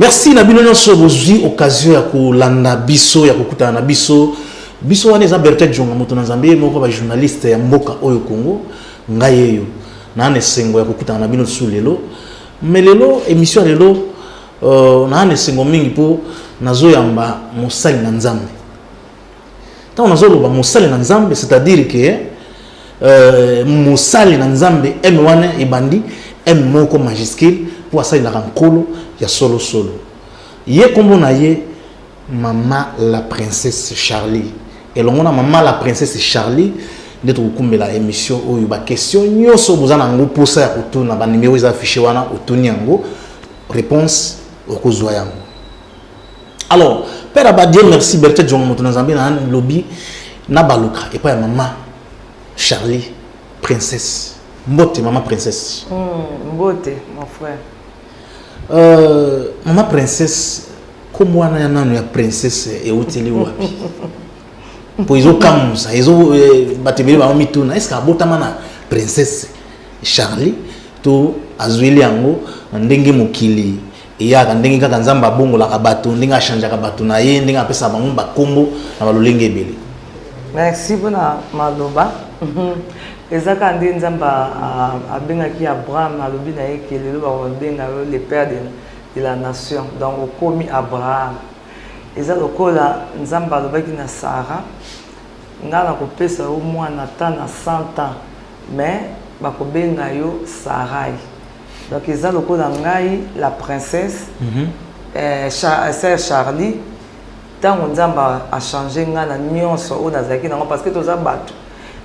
Merci na bino nyonso bozwi occasion ya kolanda biso ya kokutana na biso. Biso wana eza Berthet Jonga moto na Nzambe moko ba journaliste ya mboka oyo Congo. Ngai yeyo na nesengo ya kokutana na bino su lelo. Mais lelo émission lelo na nesengo mingi po nazoyamba mosali na Nzambe. Tant nazoloba mosali na Nzambe, c'est-à-dire que mosali na Nzambe wana ebandi moko majuscule pour asali na nkolo ya solo solo. Ye kombo na ye Maman la princesse Charlie. Et l'on a Maman la princesse Charlie d'être kumbela émission oyo ba question nyoso bozana ngo posa ya kutuna ba numéro za affiché wana otuni yango réponse okozwa yango. Alors père Abadie merci Berthet Jonga moto na Nzambe na lobby na baluka et pas Maman Charlie princesse mbote Maman princesse mbote mon frère. Maman princesse comme wana ya nanu ya princesse et hoteli wapi po izo kamusa izo batebeli ba mituna est-ce que abotama na princesse Charlie to azweli yango ndenge mokili ya ndenge kaka Nzamba bongo la kabato ndenge achanja kabato na ye ndenge apesa bango ba kombo na balolenge ebele. Merci bona maloba. Ezaka ndi Nzamba abengaki Abraham alobi na ye kelelo ba benga le père de la nation donc okomi Abraham. Eza lokola Nzamba alobaki na Sarah ngala kopesa o mwana ta na 100 ans mais bakobenga yo Sarai. Donc eza lokola ngai la princesse sœur Charlie tango Nzamba a changé ngana nyonso o nazaki nango parce que toza bato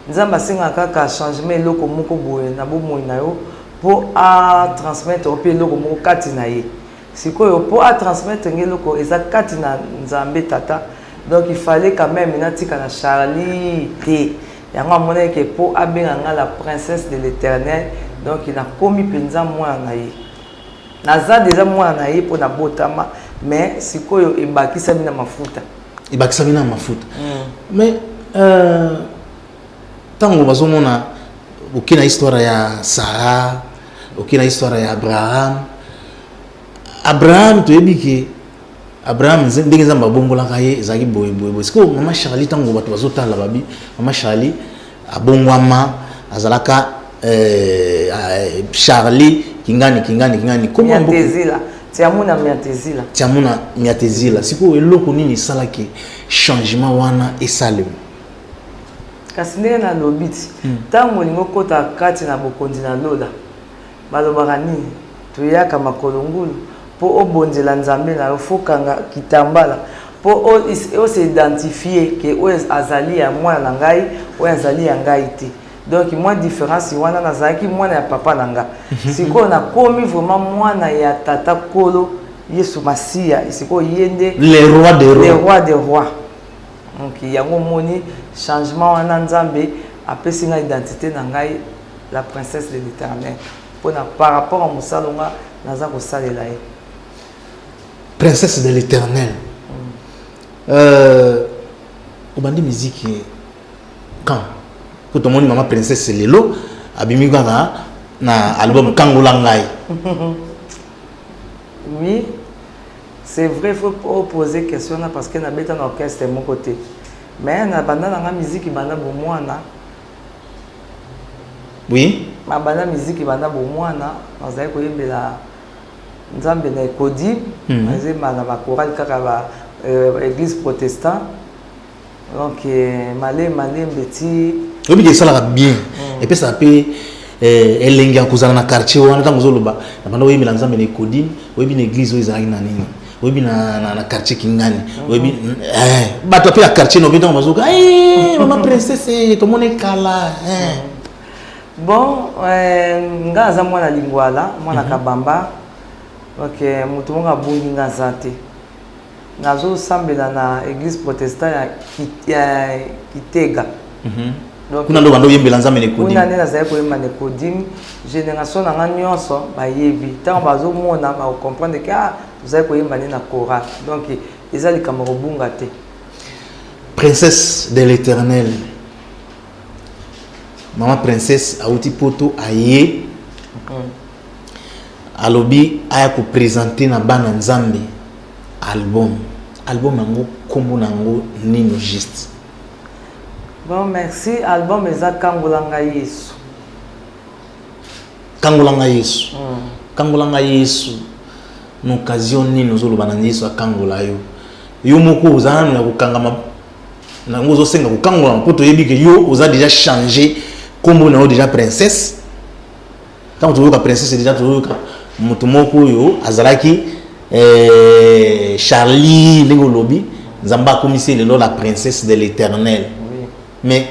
Nzamba singa kaka changement loko moko boye na bomoi na yo pour a transmettre au pays loko moko kati na ye sikoyo pour a transmettre ngeloko eza kati na Nzambe tata. Donc il fallait quand même natika na Charlie té yango mona ke pour abenga la princesse de l'Éternel. Donc il a commis penza moi na ye naza déjà moi na ye pour na botama mais sikoyo ebakisa mina mafuta mais tango bazomona okina histoire ya Sarah okina histoire ya Abraham to ebiki Abraham ndenge Nzamba bongola kaye ezaki boye siko Maman Charlie tango bato bazotala babi Maman Charlie abongwama azalaka Charlie kingani comment miatezila tiamuna miatezila siko eloko nini salaki changement wana esalem kasi ndenge na lobiti tango lingo kota kati na bokondi na lola balobaka nini toyaka makolo ngulu po obonzela Nzambe na ofokanga kitambala po o se identifier que o azali ya mwana na ngai o azali ya ngai te. Donc moi différence wana nazaki mwana ya papa nanga siko na komi vraiment mwana ya tata kolo Yesu Masia siko yende le roi des rois. Donc yango moni changement wana Nzambe apesi nga identité na ngai la princesse de l'Éternel pona par rapport à musalonga naza ko salela ye princesse de l'Éternel. Obandi musique quand tout le monde Maman princesse lelo abimi kaka na album Kangola ngai. Oui, c'est vrai, il faut poser question là parce que na beta na orchestre mon côté. Mais na banda na musique banda bo mwana. Oui. Ma banda musique banda bo mwana, nazali ko yembela Nzambe na ekodi, mazema na ba chorale kaka ba église protestant. Donc malé mbeti obi ke sala bien et puis ça peut elengi akuzana na quartier wana tango zoloba na banda oyembela Nzambe na ekodi oyebi na église oyizali na nini oyebi na quartier kingani oyebi bato pe ya quartier no bitango bazoka Maman princesse to mone kala bon nga za mwana lingwala mwana kabamba. Ok, mutu monga bungi nga zate nazo sambela na église protestant ya Kitega. Donc kuna ndo bando yembela Nzambe ne kodim kuna nena zaye ko yemba ne kodim génération na nga nyonso ba yebi tant bazo mona ba comprendre que zaye ko yemba na chorale donc ezali kamaro bunga te princesse de l'Éternel. Maman princesse auti poto aye alobi aya ko présenter na bana nzambe album yango kombo nango nino juste. Bon, merci. Album eza Kangolanga Yesu. Kangolanga Yesu. Kangolanga Yesu. N'occasion nino zoloba na Yesu akangola yo. Yo moko uzana na kokangama na ngozo senga kokangola poto yebi ke yo oza déjà changé kombo na yo déjà princesse. Quand tu vois princesse déjà tu vois mutu moko yo azalaki Charlie lingo lobi nzamba komisi lelo la princesse de l'Éternel. Mais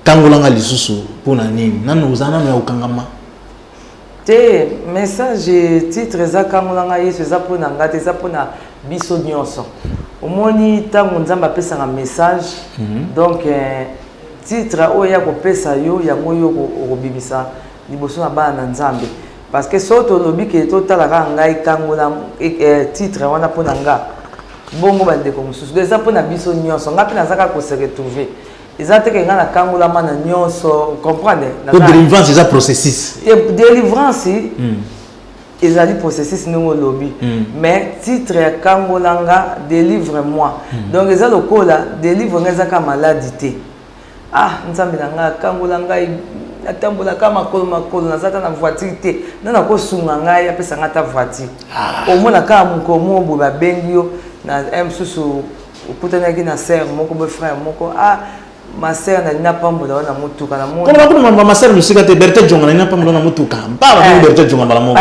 kangolanga lisusu pona nini nanu uzana na kokangama te message titre eza Kangolanga Yesu eza pona ngate eza pona biso nyonso omoni tango nzamba pesa nga message donc titre oya ko pesa yo yango yo ko bibisa liboso na bana nzambe parce que soto lobi ke to talaka ngai kangola titre wana pona nga bongo ba ndeko mususu eza pona biso nyonso ngapi nazaka ko se retrouver eza te ke nga na kangola mana nyonso comprendre na délivrance eza processus délivrance ezali processus ningo lobi mais titre ya Kangolanga délivre-moi donc eza lokola délivre nga eza ka maladie ah nzambe na nga Kangolanga atambola ka makolo nazata na voiture te nana ko sunga ngai apesa ngata voiture omona ka mukomo bo ba bengi yo na msusu okutanaki na sœur moko be frère moko ma sœur na pambola na mutuka na mona comment ma sœur musika te Berthe Jonga na pambola na mutuka ba Berthe Jonga bala moko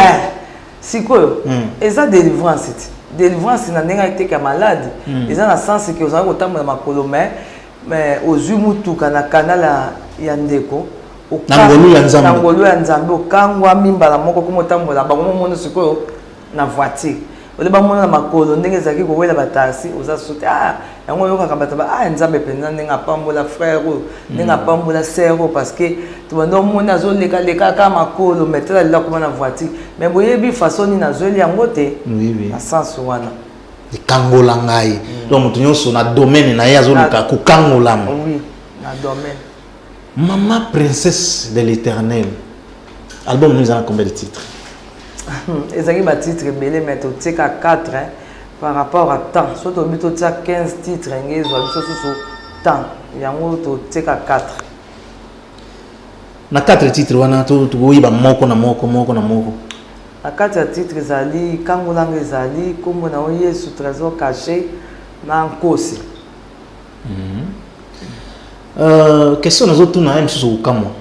sikoyo eza délivrance na ndenga iteka malade eza na sens que ozala kotambola makolo mais ozwi mutuka na kanala ya ndeko ngolu ya nzambe okangwa mimbala moko komotambola bango momono sikoyo na voiture oleba mona na makolo ndenge ezalaki kowela batasi oza sote yango oyokaka bato nzambe mpenza ndenge apambola frère oyo ndenge apambola sœur oyo parce que tobanda omoni azolekalekaka makolo mais tala lela koma na voiture mais boyebi façon nini azweli yango te na sens wana ekangola ngai donc moto nyonso na domaine na ye azoluka kokangolama oui na domaine. Maman princesse de l'Éternel album nous a combien de titres? Ezaki ba titres belé mais to tika 4 par rapport à temps soit to bito tia 15 titres ngezo biso susu temps yango to tika 4 na 4 titres wana to boyiba moko na moko na 4 titres ezali Kangolanga ezali kombo na Yesu trésor caché na nkosi question nazo tuna msusu kamo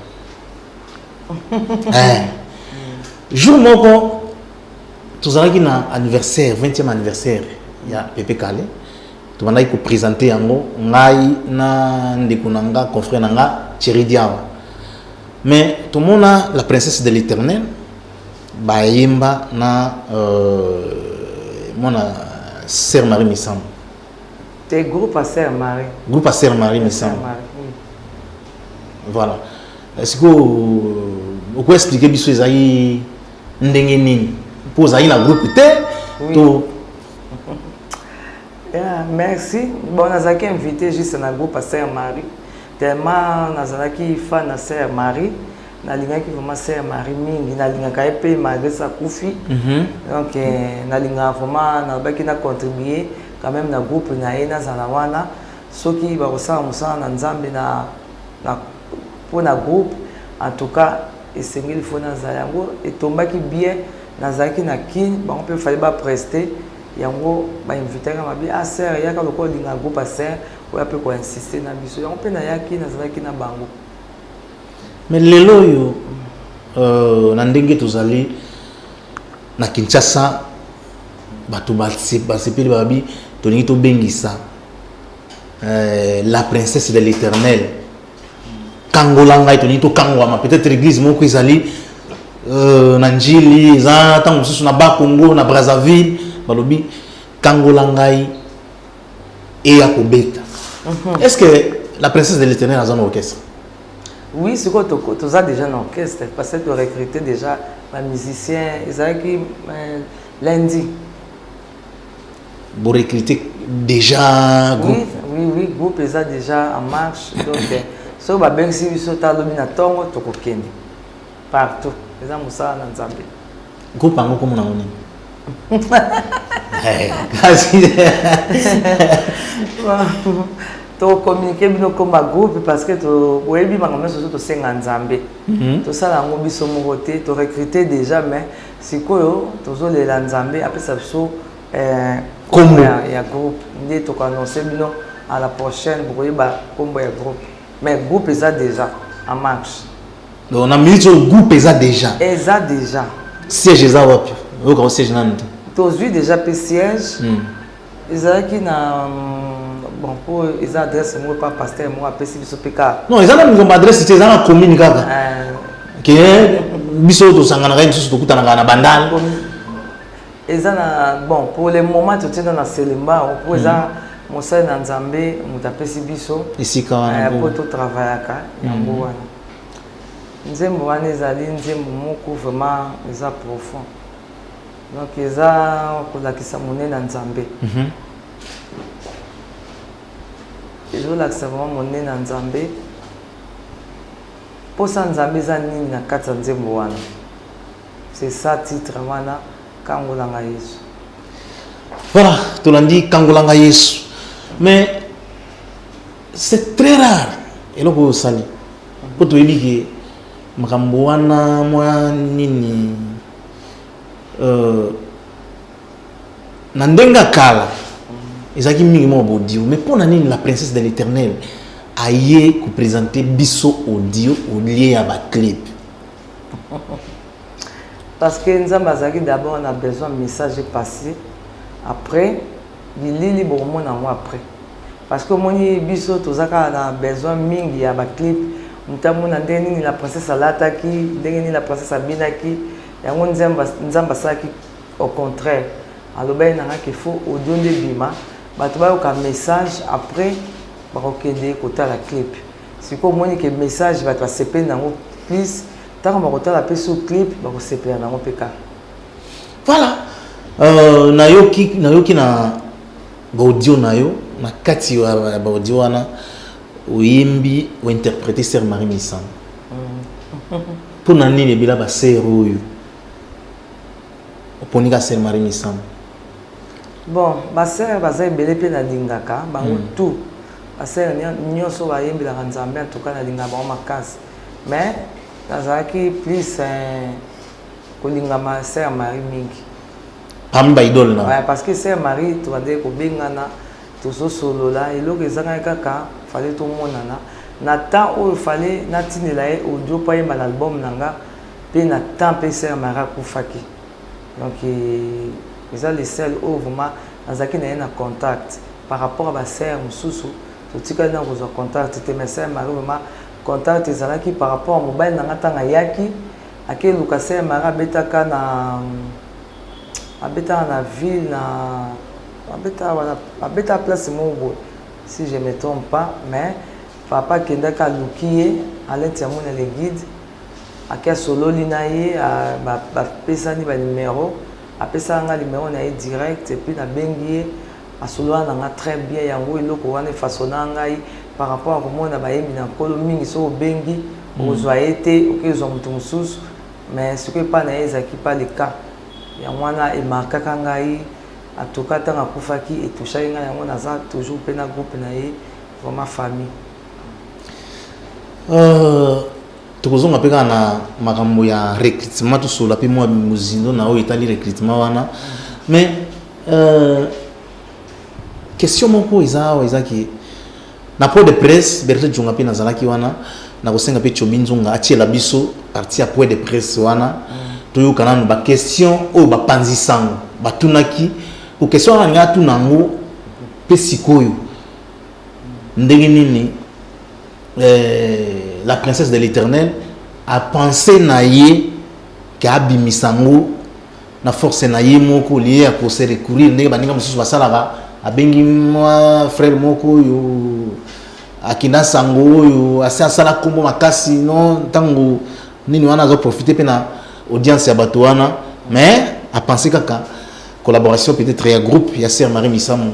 jour moko tozalaki na anniversaire 20e anniversaire ya Pepe Kale tobandaki ko présenter yango ngai na ndeko nanga confrère nanga Thierry Diawa mais tomona la princesse de l'Éternel bayemba na mona sœur Marie Missam te groupe à sœur Marie Missam voilà est-ce que vous pouvez expliquer biso ezali ndenge nini pour ezali na groupe te to merci bon nazaki invité juste na groupe à sœur Marie tellement nazalaki fan na sœur Marie nalingaki vraiment sœur Marie mingi nalingaka pe malgré sa kufi donc nalinga vraiment nabaki na contribuer quand même na groupe na ye nazala wana soki bakosala mosala na nzambe na pona groupe en tout cas esengeli fo nazala yango etombaki bien nazalaki na kini bango mpe fali bapreste yango bainvitaka mabi sœur yaka lokola olinga groupe a sœur oya mpe koinsiste na biso yango mpe nayaki nazalaki na bango mais lelo oyo na ndenge tozali na Kinshasa bato basepeli babi tolingi tobengisa la princesse de l'Éternel Kangolanga tolingi tokangwama peut-être église moko ezali na njili eza ntango mosusu na Bakongo na Brazzaville balobi Kangolanga eya kobeta est-ce que la princesse de l'Éternel a un orchestre? Oui, c'est quoi tu as déjà un orchestre parce que tu as recruté déjà un musicien ezalaki lundi. Vous recrutez déjà groupe? Oui, groupe est déjà en marche. Donc, si vous avez un peu de temps, partout. Les gens sont en Zambie. groupe ango comme na moni kasi to communiquer bino comme groupe parce que to oyebi bango surtout to senga nzambe to sala ngo biso moko te to recruter déjà mais sikoyo tozo lela nzambe apesa biso combo ya groupe ndé to ko annoncer bino à la prochaine pour koyeba combo ya groupe mais groupe est déjà en marche donc on a mis au groupe est déjà siège est wapi au grand siège nande to vu déjà pe siège ezalaki na bon pour les adresses moi pas pasteur moi apesi biso peka non ezala nous adresse c'est ezala commune kaka que biso to sangana ka biso to kutana na bandal ezala bon pour le moment to tena na Selemba pour ezala mosala na nzambe mutapesi biso isika wana pour to travaillaka yango wana nzembo wana ezali nzembo moko vraiment eza profond donc eza kolakisa monene na nzambe ezolakisa vraiment monene na nzambe mposa nzambe eza nini na kati ya nzembo wana c'est ça titre wana kangolanga yesu voilà tolandi kangolanga yesu mais c'est très rare eloko osali po toyebi ke makambo wana mwa nini na ndenge ya kala ezalaki mingi mwa audio mais mpona nini la princesse de l'éternel aye koprésente biso audio olie ya baclip parce que nzambe azalaki d'abord on a besoin message passé après bilili bokomona yango après parce que omoni biso tozaka na besoin mingi ya baclip mutamona ndenge nini la princesse alataki ndenge nini la princesse abinaki yango nzambe asalaki au contraire alobaki nanga qu'il faut audio nde bima bato bayoka message après bakokende kotala clip sikoyo omoni ke message bato basepeli nango plus ntango bakotala mpe so clip bakosepela nango mpe kaka voilà nayoki na baaudio na yo na kati ya baaudio wana oyembi ointerpréter Sœur Marie Misamba mpona nini ebila basere oyo oponika Sœur Marie Misamba bon basere baza ebele mpe nalingaka bango tout basere nyonso bayembelaka nzambe en tout cas nalingaka bango makasi mais nazalaki plus kolingama Sœur Marie mingi parmi baidole na parce que Sœur Marie tobandeki kobengana tozosolola eloko ezangaki kaka fale tomonana na temps oyo fale natindela ye audio mpo ayemba na album na nga mpe na temps mpe Sœur Marie akufaki donc eza le seul oyo vraiment nazalaki na ye na contact par rapport à basere mosusu totikali na kozwa contact te mais Sœur Marie vraiment contact ezalaki par rapport à mobile na nga ntango ayaki akeluka Sœur Marie abetaka na ville na abeta place moko si je me trompe pas mais papa kendaka aluki ye aleti yango na le guide ake asololi na ye bapesani banumero apesaka nga numero na ye direct epuis nabengi ye asolola na nga très bien yango eloko wana efasona ngai par rapport a komona bayembi na nkolo mingi soki obengi okozwa ye te okozwa moto mosusu mais soki epa na ye ezalaki pa le cas yango wana emarkaka ngai atoka ntango akufaki etushaki ngai yango naza toujours mpe na groupe na ye vraiment famille tokozonga mpe kaka na makambo ya recrutement tosola mpe mwa mozindo na oyo etali recrutement wana mais question moko eza awa ezaki na point de presse Berthe Djonga mpe nazalaki wana nakosenga mpe Tchobi Nzonga atiela biso parti ya point de presse wana toyoka nanu baquestion oyo bapanzisango batunaki ko question wana nga tuna yango mpe sikoyo ndenge nini la princesse de l'éternel a pensé na ye ke abimisango na force na ye moko lié à se recourir ndenge baninga mosusu basalaka abengi mwa frère moko oyo akinda sango oyo asala kombo makasi no ntango nini wana azoprofite mpe na audience ya bato wana mais a pensé kaka collaboration peut-être ya groupe ya Sœur Marie Misamba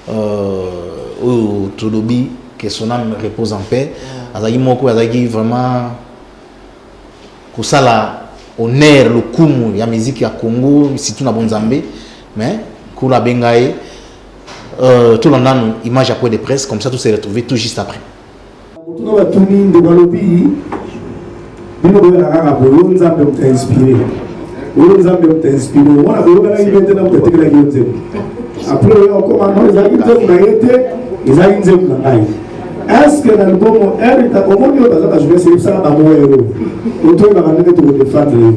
oyo tolobi que son âme repose en paix azaki moko azaki vraiment kosala honneur le kumu ya musique ya Congo surtout na bonzambe mais kula bengaye tout le monde image à point de presse comme ça tout s'est retrouvé tout juste après. Tout va tourner de balobi bino ko na kaka boyo nzambe mta inspiré boyo nzambe mta inspiré on a boyo na inventer na mta tekela ki nzembo après on commence les amis na été les amis nzembo na ngai est-ce que dans le bon elle ta comment yo baza jouer c'est ça ba mo héros auto na ngane to défendre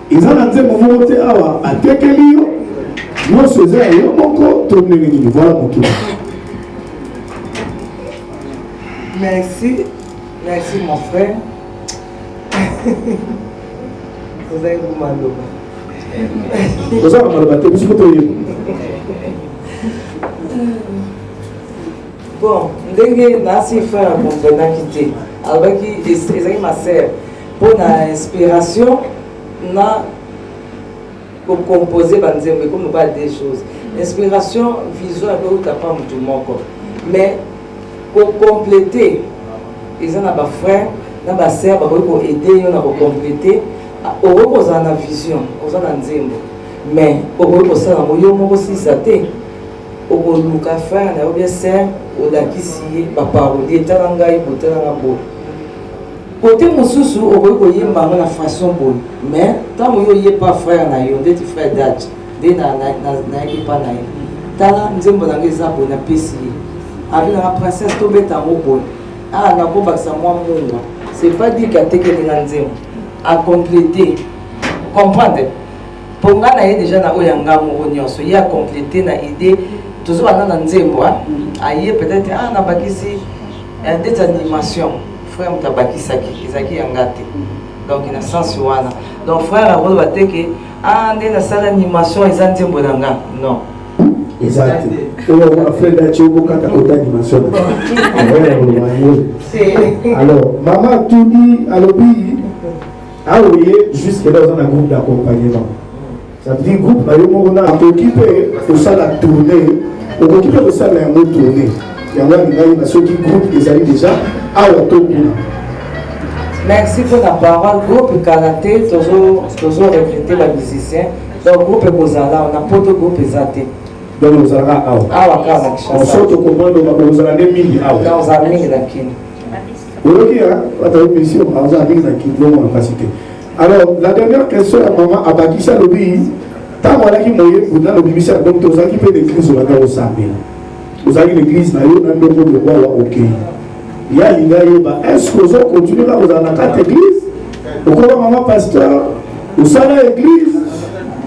ils ont lancé mon monté awa atekeli yo no seza yo moko to ngi voilà mon tour. Merci, merci mon frère. Vous avez vous mal. Vous avez mal battu, vous avez bon, ndenge nasi frère mon na quitté. Alors qui est ma sœur pour la inspiration na pour composer banzembe comme pas des choses. Inspiration visuelle que capable tout moko. Mais pour compléter, ils ont des frères, des sœurs pour aider, pour compléter, on a une vision, on a une zimbo. Mais on a ça, on a aussi ça. On a un frère, on a une sœur, on a qui s'y est, papa, on a un talangaï, on a un beau. Côté Moussou, on a une façon bonne. Mais tant que vous n'avez pas frère, on a des frères d'âge, des na pas naï. Tala nzembo na ngeza bona pesi. Avec la princesse Tobeta Mobo, ah, n'a pas ça moi mon. C'est pas dit qu'à teke les à compléter. Comprendre. Pour moi, il y a déjà na oyanga moronio, so il y a compléter na idée. Toujours à na nzembo, aïe peut-être ah na bakisi des animations. Frère mutabakisaki, izaki yangate. Donc il y a sens wana. Donc frère a voulu teke ah des na salle animation ils ont nzembo nanga. Non. Exact. On a fait d'Achiobo quand on a animation. Alors, maman tout dit à l'obéi, ah oui, jusque dans un groupe d'accompagnement. Ça veut dire groupe, on a occupé pour ça la tournée, on occupé pour ça la tournée. Il y a ceux qui groupe des amis déjà à l'autonomie. Merci pour la parole. Groupe Kanaté, toujours recruter les musiciens. Donc, groupe Bozala, on a pas de groupe Ezaté. Donc nous allons on sort au commande nous allons des milliers dans un mille d'acquis. Oui, mission dans un mille d'acquis en capacité. Alors la dernière question à maman à Bakissa Lobi, tant voilà qui moyen pour dans le ministère donc tous qui peut l'église au Samé. Vous avez l'église na yo na ndoko de roi OK. Il y a l'inga yoba est-ce que vous continuez là vous avez quatre églises? Pourquoi maman pasteur vous avez l'église?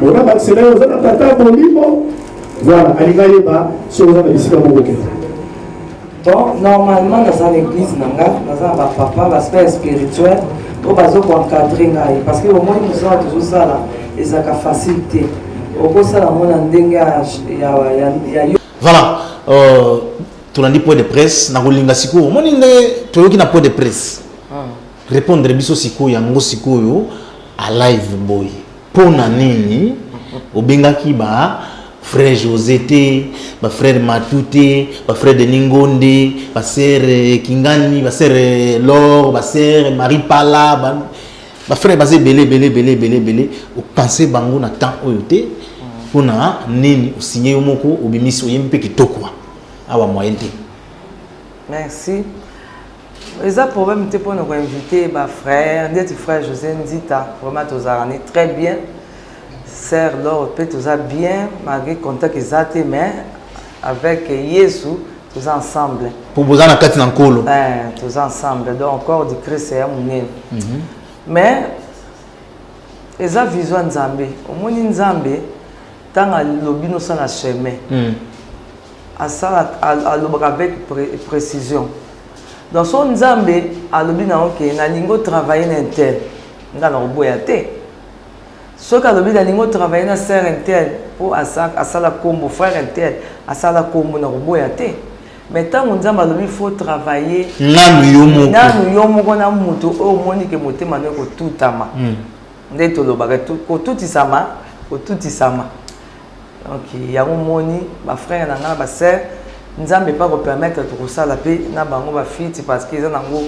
On a accéléré vous avez tata bolimo. Voilà, bon, normalement, dans l'église, dans un papa, l'aspect spirituel, on va encadrer parce que au moins nous avons toujours ça là, et ça a facilité. Voilà, tu as dit point de presse, na rolinga siko, moi tu as dit point de presse. Répondre biso siko yango siko yo à live boy. Pour nani, obengaki ba frère José, ma frère Matouté, ma frère de Ningonde, ma sœur Kingani, ma sœur Laure, ma sœur Marie Pala, ma frère basé belé. Au penser bango na temps oyote, pour na nini signer moko obimisi oyempe kitoko. Awa moyenté. Merci. Les problèmes étaient pour nous inviter ma frère, des frères José Ndita, vraiment tous arrêtés très bien. Sœur Laure peut tous bien malgré contact exact mais avec Jésus tous ensemble. Pour vous en akati na nkolo. Tous ensemble donc encore du Christ est munene. Mais eza vision Nzambe. Omoni Nzambe tanga lobino sana chemin. À ça avec précision. Dans son Nzambe a lobina OK na lingo travailler n'intel. Ngala oboyate. Ce que le bilingue travaille na sœur intel pour asala combo frère intel asala combo na roboyate mais tant on nzamba le faut travailler nanu yomoko na mutu o moni ke motema ne ko tutama ndeto lo baga ko tutisama donc ya moni ba frère na nga ba sœur nzambe pas ko permettre to sala pe na bango ba fiti parce que ils nango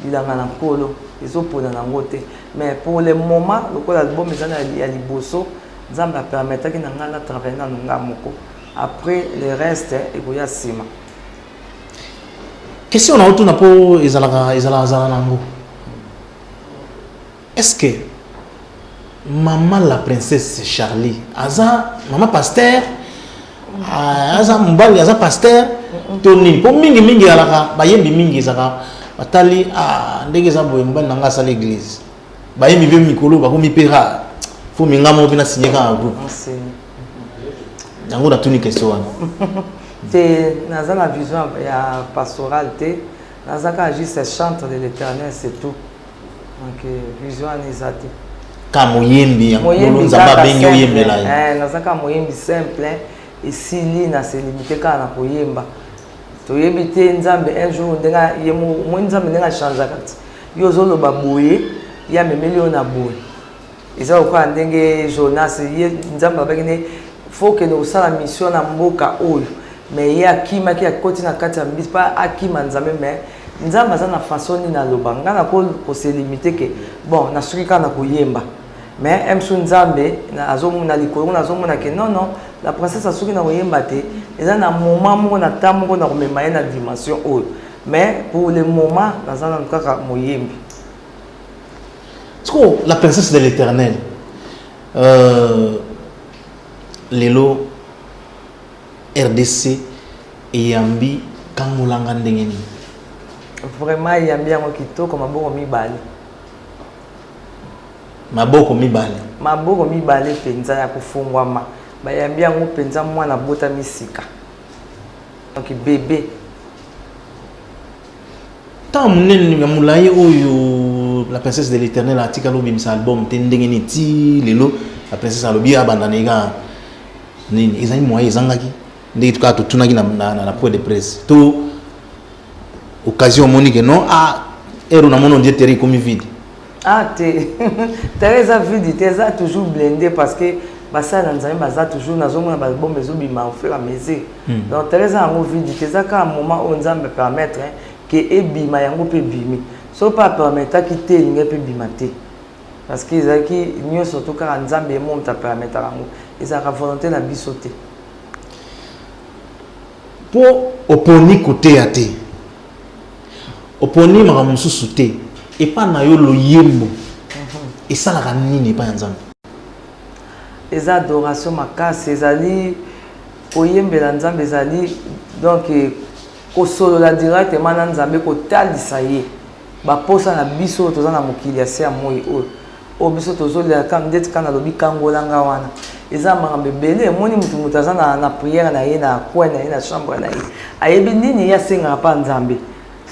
bilanga na kolo ils opona nango te mais pour le moment l'album est à liboso nzambe a permettre que na travailler na nunga moko après le reste ekoya sima. Question na autour na po ezala nango. Est-ce que maman la princesse Charlie aza maman pasteur aza mbali aza pasteur toni po mingi alaka bayembi mingi zaka batali ndenge za boye mbali nanga sa l'église bayembi be mikolo bakomi pera faut mingamo bina signer ka groupe yango na tuni question wana te naza na vision ya pastorale te naza ka juste chantre de l'Éternel c'est tout donc vision anizati ka moyembi ya nzamba bengi oyembela nazaka moyembi simple esili na se limité ka na koyemba toyebi te nzambe un jour ndenga yemo nzambe ndenga changer kati yo zoloba boye ya memeli yo na boye eza kwa ndenge Jonas ye nzambe abakine faut que nous sala mission na mboka oyo mais ye akima ki akoti na kati ya mbisi pa akima nzambe mais nzambe aza na façon ni na lobanga na ko se limiter que bon na suki kana koyemba mais emsu nzambe na azomuna likolo na azomuna ke non la princesse asuki na koyemba te eza na moment moko na temps moko na komema ye na dimension oyo mais pour le moment naza na kaka moyembi. La princesse de l'Éternel lelo RDC eyambi kangolanga ndenge nini? Vraiment eyambi yango kitoko maboko mibale. Maboko mibale penza ya kufungwama bayambi yango penza mwana bota misika donc bébé tant munene ya mulayi oyo la princesse de l'Éternel atika lobi misa album te ndenge ni ti lelo la princesse alobi abandaneka nini ezali moyen ezangaki ndenge tuka totunaki na point de presse to occasion monique non ero na mono ndiye terre comme vide Teresa vide Teresa toujours blindé parce que basa na nzambe baza toujours nazomona ba album ezobima au fur et à mesure donc Teresa yango vide Teresa ka moment où nzambe permettre que ebima yango pe bimi so pas permettre ki te linga pe bima te parce que ezaki nyo surtout ka nzambe mo mta permettre yango ezaka volonté na biso te po oponi côté ate oponi maka mususu te et pas na yo lo yembo et ça la nini pas nzambe les adoration makasi ezali koyembela nzambe ezali donc ko solo la directement na nzambe ko talisa ye ba posa na biso toza na mokili ya se moi o biso tozolela kam ndeti kana lobi kangolanga wana eza makambe belé moni mutu aza na prière na ye na coin na ye na chambre na ye ayebi nini ya senga pa nzambe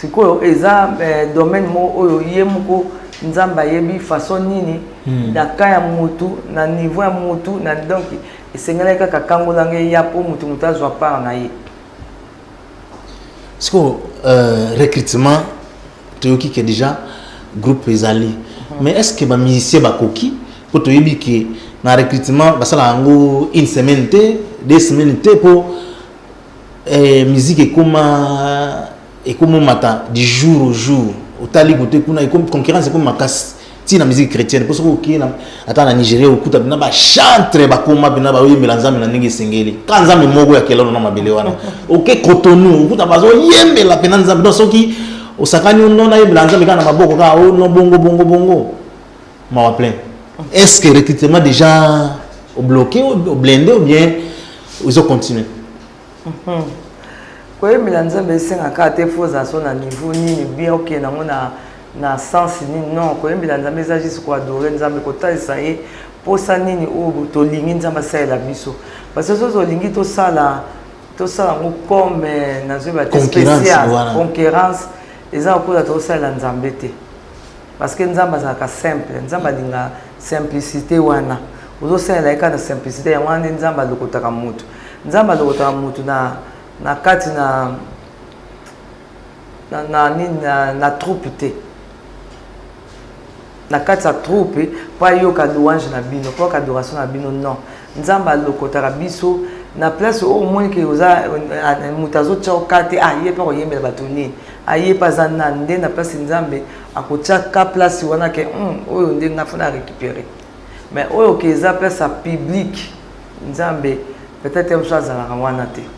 sikoyo eza domaine mo oyo ye moko nzamba yebi façon nini na kaya mutu na niveau ya mutu na donc esengela kaka kangolanga ya po mutu azwa part na ye siko recrutement toyoki ke déjà groupe ezali mais est-ce que ba musicien ba koki pour toyebi ke na recrutement basala ngo une semaine te 2 semaines te pour musique et comme matin du jour au jour au tali côté kuna et comme concurrence comme makas ti na musique chrétienne parce que ok na ata na Nigeria okuta bina ba chantre ba koma bina ba yembela nzambe na ndenge sengeli ka nzambe moko ya kelelo na mabele wana ok Cotonou okuta bazo yembela pena nzambe donc soki osakani non na yembela nzambe kana maboko ka o no bongo ma wa plein est-ce que recrutement déjà au bloqué au blindé ou bien ils ont continué koyembela nzambe esengaka te foza so na niveau nini bien ok nango na sens nini non koyembela nzambe eza juste koadore nzambe kotalisa ye posa nini oyo tolingi nzambe asalela biso parce que soki olingi tosala ngo comme nazoyeba te spécial concurrence eza kokola tosalela nzambe te parce que nzambe azalaka simple nzambe alinga simplicité wana ozosalela ye kaka na simplicité yango wana nde nzambe alokotaka mutu nzambe alokotaka mutu na kati na troupe te na kati ya troupe po yoka louange na bino po adoration na bino non nzambe alokotaka biso na place oyo omoni ke oza mutu azotya oka te ye mpe koyembela bato nini aye pas nande na place nzambe akotia ka place wana ke oyo ndenge ngafuna récupérer mais oyo ke za place public nzambe peut-être une chose à la wana te